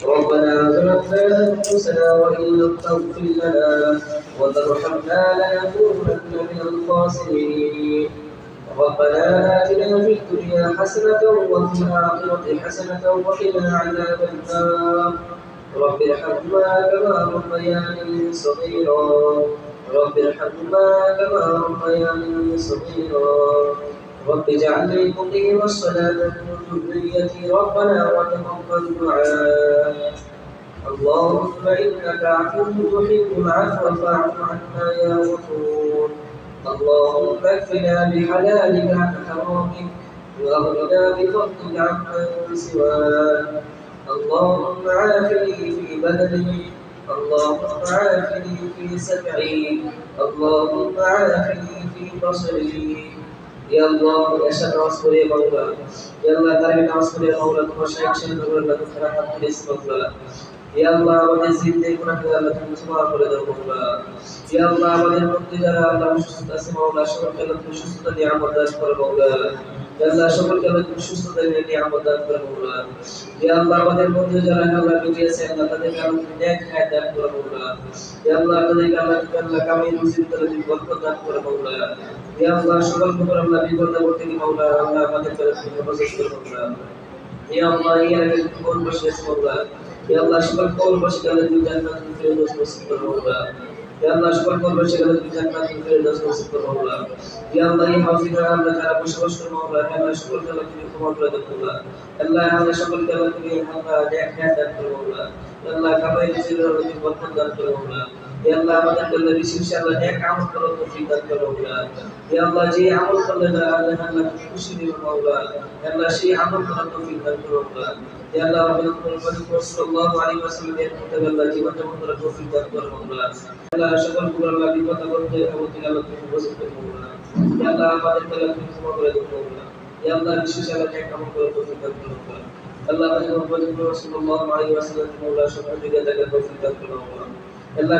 ربنا ظلمنا أنفسنا وإن لم تغفر لنا وترحمنا لنكونن من الخاسرين. ربنا آتنا في الدنيا حسنة وفي الآخرة حسنة وقنا عذاب النار. رب ارحمهما كما ربياني صغيرا. رب ارحمهما كما ربياني صغيرا. رب اجعلني مقيم الصلاة من ذريتي ربنا وتقبل دعاء. اللهم إنك عفو تحب العفو فاعف عنا يا غفور. اللهم اكفنا بحلالك عن حرامك واغننا بفضلك عمن سواك. اللهم عافني في بدني. اللهم عافني في سمعي. اللهم عافني في بصري. يا الله يا شر رسول يا مولا. يا الله كريم رسول يا مولا وشيخ شيخ مولا تخرج من اسمك. يا الله আমাদের জিন্দেগি গুনাহগার আল্লাহ তুমি ক্ষমা করে দাও মাওলা। ইয়া আল্লাহ আমাদের মধ্যে যারা আল্লাহ অসুস্থ আছে মাওলা সকলকে আল্লাহ তুমি সুস্থতা নিয়ামত দান করো মাওলা। ইয়া আল্লাহ সকলকে আল্লাহ তুমি সুস্থতা নিয়ামত দান করো মাওলা। ইয়া আল্লাহ আমাদের মধ্যে যারা আল্লাহ বেঁচে আছে আল্লাহ তাদেরকে আল্লাহ তুমি নেক হায়াত দান করো মাওলা। ইয়া আল্লাহ তাদেরকে আল্লাহ তুমি আল্লাহ কামাই রুজির তরে তুমি বরকত দান করো মাওলা। ইয়া আল্লাহ সকলকে উপর আল্লাহ বিপদ আপদ থেকে মাওলা আল্লাহ আমাদের তরফ থেকে হেফাজত করো মাওলা। ইয়া আল্লাহ ইয়া আল্লাহ কোন বসে আছে মাওলা। Ya Allah syukur kau bersekala di jannah firdaus bersama Allah. Ya Allah syukur kau bersekala di jannah firdaus bersama Allah. Ya Allah ya hafizah Allah cara bersyukur Allah. Ya Allah syukur kalau kita kemudian Allah. Allah ya Allah syukur kalau kita Allah dekhat dan Allah. Ya Allah kami di sini lebih berkat dan Allah. Ya Allah আমাদের জন্য ইনশাআল্লাহ নেক আমল করার তৌফিক দান করো মাওলা। Ya Allah যে আমল করলে আল্লাহ আল্লাহ খুশি দিও মাওলা। Ya Allah সেই আমল করার তৌফিক দান করো মাওলা। Ya Allah Rabbul sallallahu alaihi wasallam এর মুতাবাল্লা জীবন যাপন করার তৌফিক দান করো মাওলা। Ya Allah সকল কুবর আল্লাহ বিপদ করতে আমাদের আল্লাহ তুমি উপস্থিত করো মাওলা। Ya Allah আমাদের আল্লাহ তুমি ক্ষমা করে দাও মাওলা। Ya Allah বিশেষ আল্লাহ নেক আমল করার তৌফিক দান করো মাওলা। আল্লাহ রাসূলুল্লাহ সাল্লাল্লাহু আলাইহি ওয়াসাল্লাম মাওলা সকল দিকে তাকে তৌফিক দান করো মাওলা। আল্লাহ